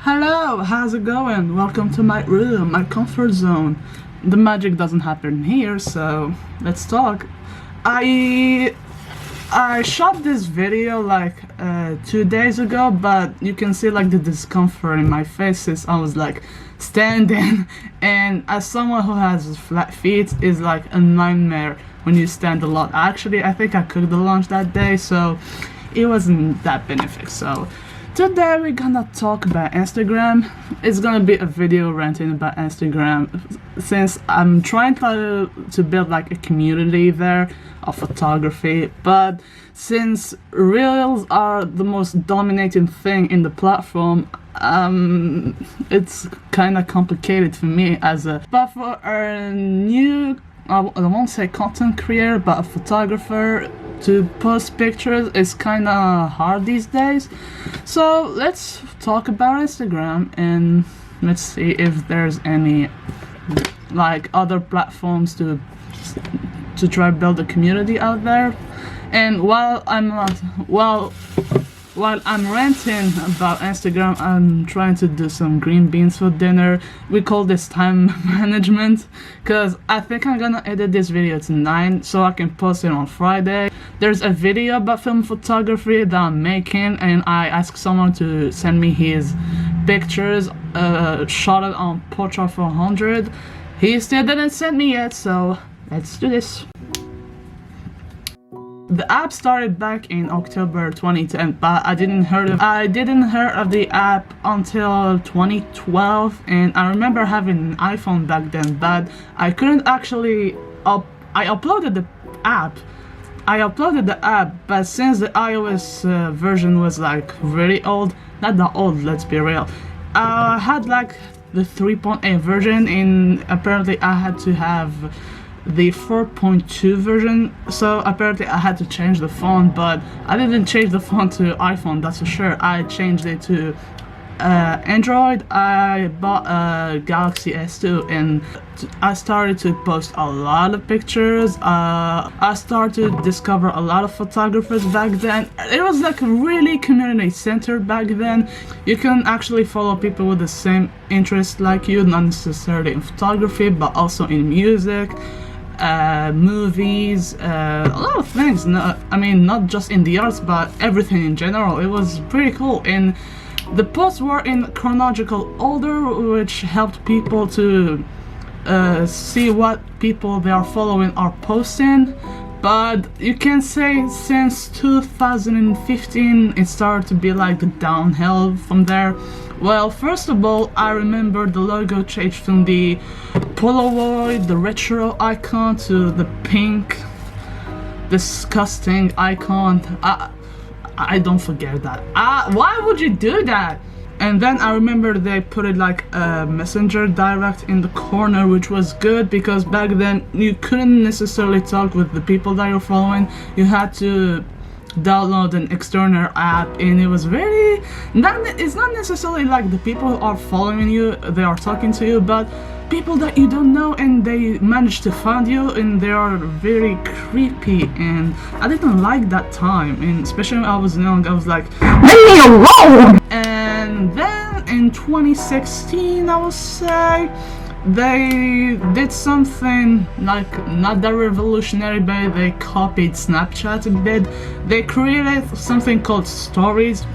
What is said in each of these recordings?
Hello, how's it going? Welcome to my room, my comfort zone. The magic doesn't happen here, so let's talk. I I shot this video like 2 days ago, but you can see like the discomfort in my face since I was like standing, and as someone who has flat feet, is like a nightmare when you stand a lot. Actually, I think I cooked the lunch that day, so it wasn't that beneficial. So today we're gonna talk about Instagram. It's gonna be a video ranting about Instagram since I'm trying to build like a community there of photography, but since reels are the most dominating thing in the platform, it's kind of complicated for me but for a new, I won't say content creator, but a photographer, to post pictures is kind of hard these days. So let's talk about Instagram and let's see if there's any like other platforms to try to build a community out there. And while I'm ranting about Instagram, I'm trying to do some green beans for dinner. We call this time management because I think I'm gonna edit this video tonight so I can post it on Friday. There's a video about film photography that I'm making, and I asked someone to send me his pictures shot it on Portra 400. He still didn't send me yet, so let's do this. The app started back in October 2010, but I didn't hear of the app until 2012, and I remember having an iPhone back then, but I couldn't actually I uploaded the app, but since the iOS version was like really old, not that old, let's be real, I had like the 3.8 version, and apparently I had to have the 4.2 version, so apparently I had to change the phone, but I didn't change the phone to iPhone, that's for sure. I changed it to Android. I bought a Galaxy S2, and I started to post a lot of pictures. I started to discover a lot of photographers back then. It was like really community centered back then. You can actually follow people with the same interest like you, not necessarily in photography but also in music, movies, a lot of things. I mean, not just in the arts but everything in general. It was pretty cool, and the posts were in chronological order, which helped people to see what people they are following are posting. But you can say since 2015 it started to be like the downhill from there. Well, first of all, I remember the logo changed from the Polaroid, the retro icon, to the pink, disgusting icon. I don't forget that. Why would you do that? And then I remember they put it like a messenger direct in the corner, which was good because back then you couldn't necessarily talk with the people that you're following. You had to download an external app, and it was very it's not necessarily like the people who are following you, they are talking to you, but people that you don't know and they manage to find you, and they are very creepy, and I didn't like that time. And especially when I was young, I was like, leave me alone. And then in 2016, I would say, they did something like not that revolutionary, but they copied Snapchat a bit. They created something called stories.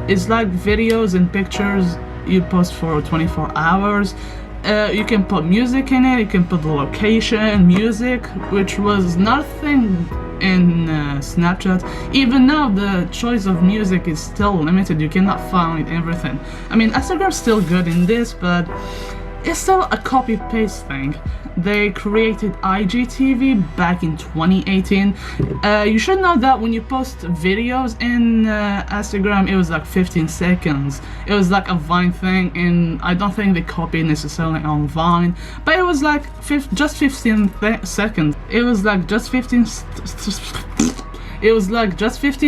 It's like videos and pictures you post for 24 hours. You can put music in it, you can put the location, music, which was nothing in Snapchat. Even now the choice of music is still limited, you cannot find everything. I mean, Instagram's still good in this, but it's still a copy-paste thing. They created IGTV back in 2018. You should know that when you post videos in Instagram, it was like 15 seconds. It was like a Vine thing, and I don't think they copied necessarily on Vine, but it was like just 15 seconds. It was like just 15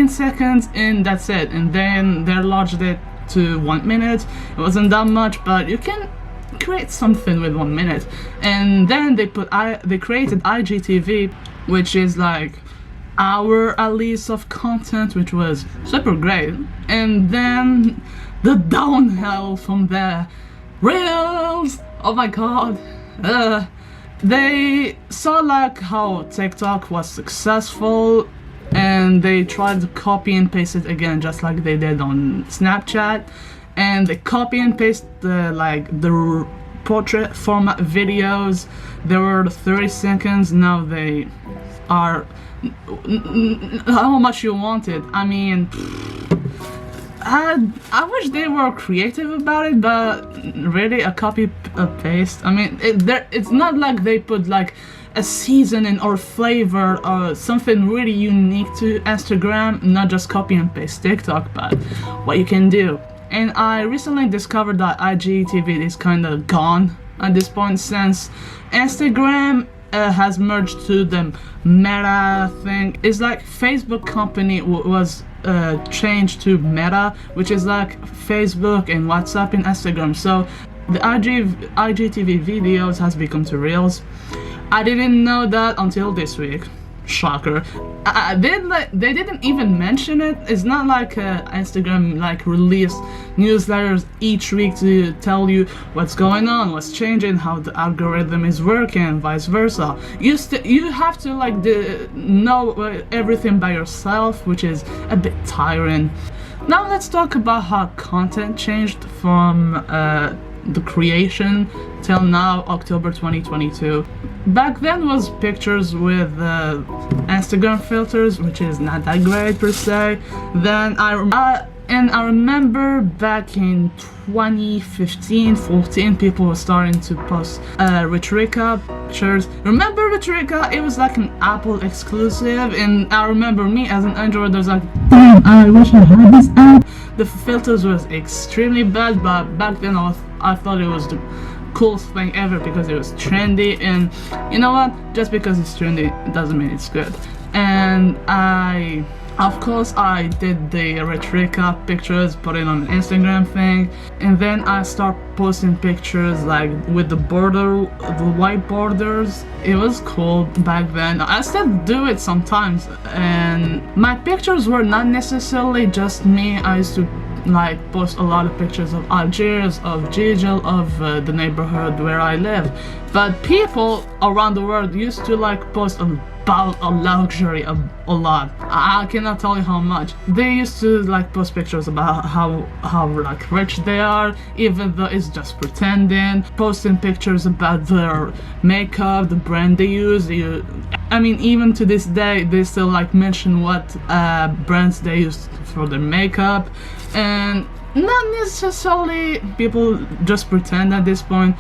seconds, and that's it. And then they enlarged it to 1 minute. It wasn't that much, but you can create something with 1 minute. And then they created IGTV, which is like hour at least of content, which was super great. And then the downhill from there. Reels! Oh my god. They saw like how TikTok was successful, and they tried to copy and paste it again, just like they did on Snapchat. And they copy and paste the portrait format videos. They were 30 seconds. Now they are how much you wanted. I mean, I wish they were creative about it, but really a copy paste. I mean, it's not like they put like a seasoning or flavor or something really unique to Instagram, not just copy and paste TikTok, but what you can do. And I recently discovered that IGTV is kind of gone at this point, since Instagram has merged to the Meta thing. It's like Facebook company was changed to Meta, which is like Facebook and WhatsApp and Instagram. So the IGTV videos has become to Reels. I didn't know that until this week. Shocker. They didn't even mention it. It's not like Instagram like release newsletters each week to tell you what's going on, what's changing, how the algorithm is working, vice versa. You have to like know everything by yourself, which is a bit tiring. Now let's talk about how content changed from the creation till now, October 2022. Back then was pictures with Instagram filters, which is not that great per se. Then I remember back in 2015-14, people were starting to post Retrika pictures. Remember Retrika? It was like an Apple exclusive, and I remember me as an Android, I was like, damn, I wish I had this app. The filters was extremely bad, but back then I thought it was the coolest thing ever because it was trendy. And you know what? Just because it's trendy doesn't mean it's good. And of course I did the Retrika pictures, put it on an Instagram thing, and then I start posting pictures like with the white borders. It was cool back then. I still do it sometimes, and my pictures were not necessarily just me. I used to like post a lot of pictures of Algiers, of Gigel, of the neighborhood where I live. But people around the world used to like post about a luxury a lot. I cannot tell you how much. They used to like post pictures about how like rich they are, even though it's just pretending. Posting pictures about their makeup, the brand they use. I mean, even to this day, they still like mention what brands they use for their makeup. And not necessarily people just pretend at this point.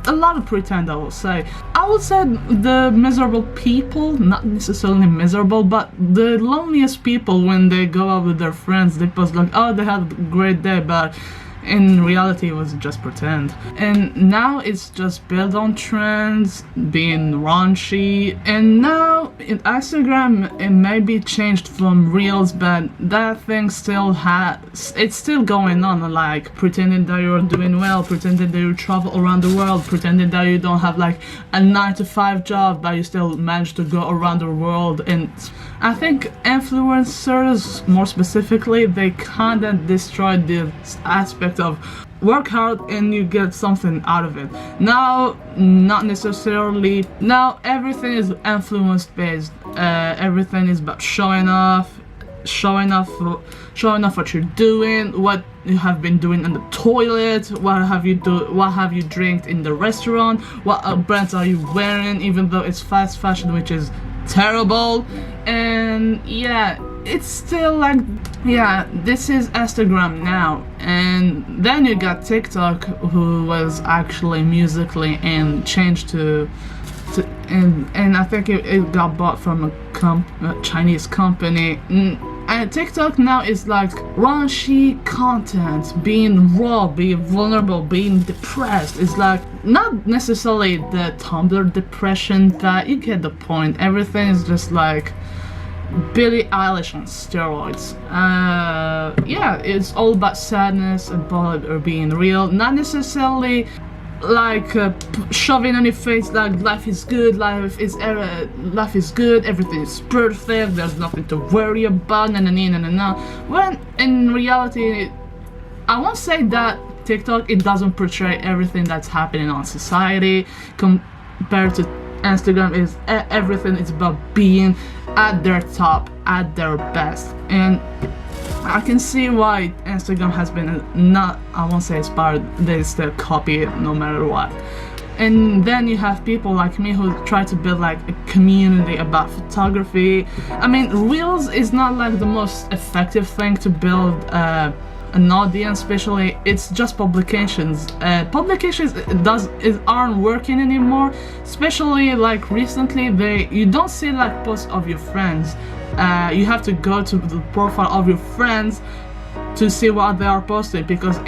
A lot of pretend, I will say. I would say the miserable people, not necessarily miserable, but the loneliest people, when they go out with their friends, they post like, oh, they had a great day, but in reality it was just pretend. And now it's just built on trends, being raunchy. And now in Instagram it may be changed from Reels, but that thing it's still going on, like pretending that you're doing well, pretending that you travel around the world, pretending that you don't have like a 9-to-5 job, but you still manage to go around the world. And I think influencers, more specifically, they kinda destroyed this aspect of work hard and you get something out of it. Now, not necessarily. Now everything is influence based. Everything is about showing off what you're doing, what you have been doing in the toilet, what have you drank in the restaurant, what brands are you wearing, even though it's fast fashion, which is terrible. And yeah, it's still like, yeah, this is Instagram now. And then you got TikTok, who was actually Musical.ly and changed to and I think it got bought from a Chinese company. And TikTok now is like raunchy content, being raw, being vulnerable, being depressed. It's like not necessarily the Tumblr depression, but you get the point. Everything is just like Billie Eilish on steroids. Yeah, it's all about sadness and or being real, not necessarily like shoving on your face like life is good, everything is perfect, there's nothing to worry about, when in reality I won't say that TikTok, it doesn't portray everything that's happening on society compared to Instagram. Is everything is about being at their top, at their best. And I can see why Instagram has been not, I won't say inspired, they still copy it no matter what. And then you have people like me who try to build like a community about photography. I mean, Reels is not like the most effective thing to build an audience, especially it's just publications. Publications aren't working anymore, especially like recently. You don't see like posts of your friends. You have to go to the profile of your friends to see what they are posting, because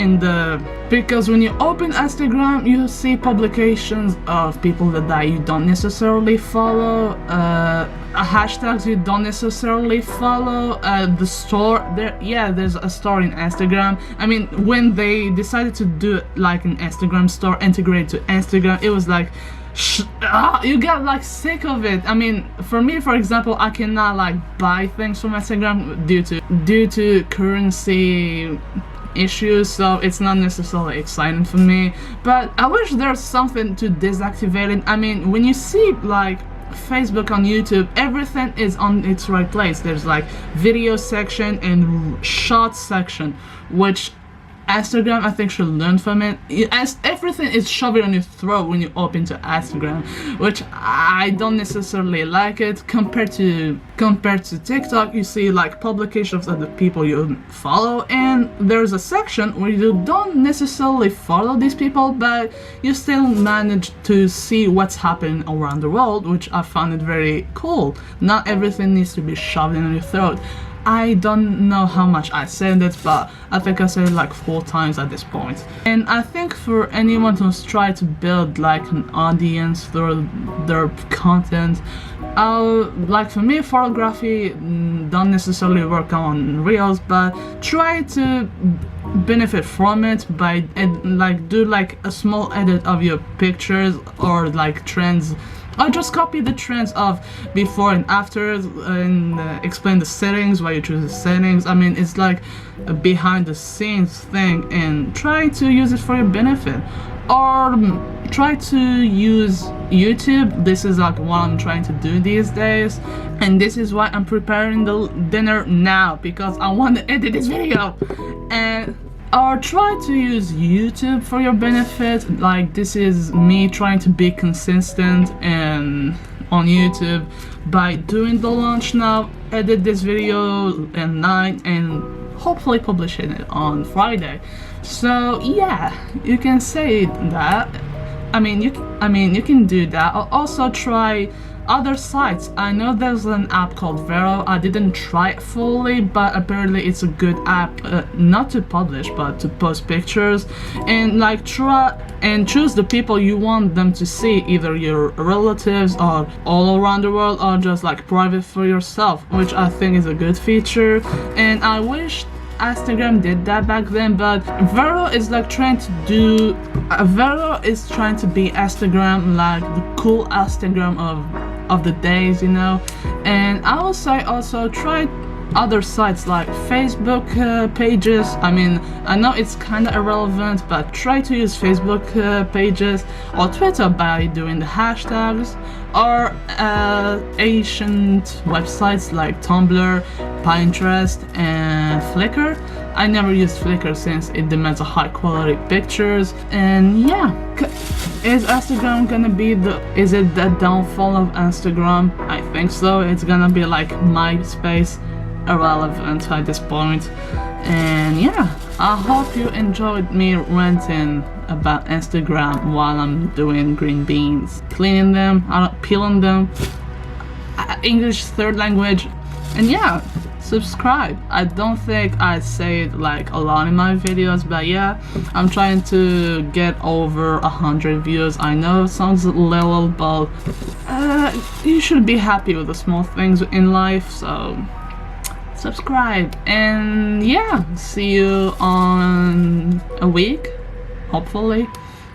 when you open Instagram, you see publications of people that you don't necessarily follow, hashtags you don't necessarily follow, the store there's a store in Instagram. I mean, when they decided to do like an Instagram store integrated to Instagram, it was like you get like sick of it. I mean, for me, for example, I cannot like buy things from Instagram due to currency issues, so it's not necessarily exciting for me. But I wish there's something to deactivate it. I mean, when you see like Facebook on YouTube, everything is on its right place. There's like video section and short section, which Instagram, I think, should learn from it. As everything is shoved on your throat when you open to Instagram, which I don't necessarily like it. Compared to TikTok, you see like publications of the people you follow, and there's a section where you don't necessarily follow these people, but you still manage to see what's happening around the world, which I found it very cool. Not everything needs to be shoved in your throat. I don't know how much I said it, but I think I said it like 4 times at this point. And I think for anyone who's tried to build like an audience through their content, like for me, photography don't necessarily work on Reels, but try to benefit from it by like do like a small edit of your pictures, or like trends. Or just copy the trends of before and after, and explain the settings, why you choose the settings. I mean, it's like a behind the scenes thing, and try to use it for your benefit. Or try to use YouTube. This is like what I'm trying to do these days, and this is why I'm preparing the dinner now, because I want to edit this video. Or try to use YouTube for your benefit. Like, this is me trying to be consistent and on YouTube by doing the launch now, edit this video at night, and hopefully publishing it on Friday. So yeah, you can say that. I mean, you can do that. I'll also try other sites. I know there's an app called Vero. I didn't try it fully, but apparently it's a good app, not to publish but to post pictures, and like try and choose the people you want them to see, either your relatives or all around the world, or just like private for yourself, which I think is a good feature. And I wish Instagram did that back then, but Vero is like trying to do Vero is trying to be Instagram, like the cool Instagram of the days, you know. And I would say also try other sites like Facebook pages. I mean, I know it's kind of irrelevant, but try to use Facebook pages or Twitter by doing the hashtags, or ancient websites like Tumblr, Pinterest, and Flickr. I never used Flickr since it demands a high quality pictures. And yeah, is Instagram gonna be is it the downfall of Instagram? I think so. It's gonna be like MySpace, irrelevant at this point. And yeah, I hope you enjoyed me ranting about Instagram while I'm doing green beans, cleaning them, peeling them, English third language. And yeah, subscribe. I don't think I say it like a lot in my videos, but yeah, I'm trying to get over 100 views. I know it sounds little, but you should be happy with the small things in life, so subscribe. And yeah, see you on a week, hopefully.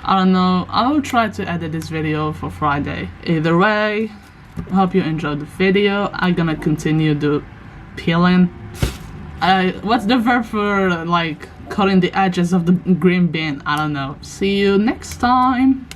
I don't know, I will try to edit this video for Friday. Either way, I hope you enjoyed the video. I'm gonna continue to peeling. What's the verb for like cutting the edges of the green bean. I don't know. See you next time.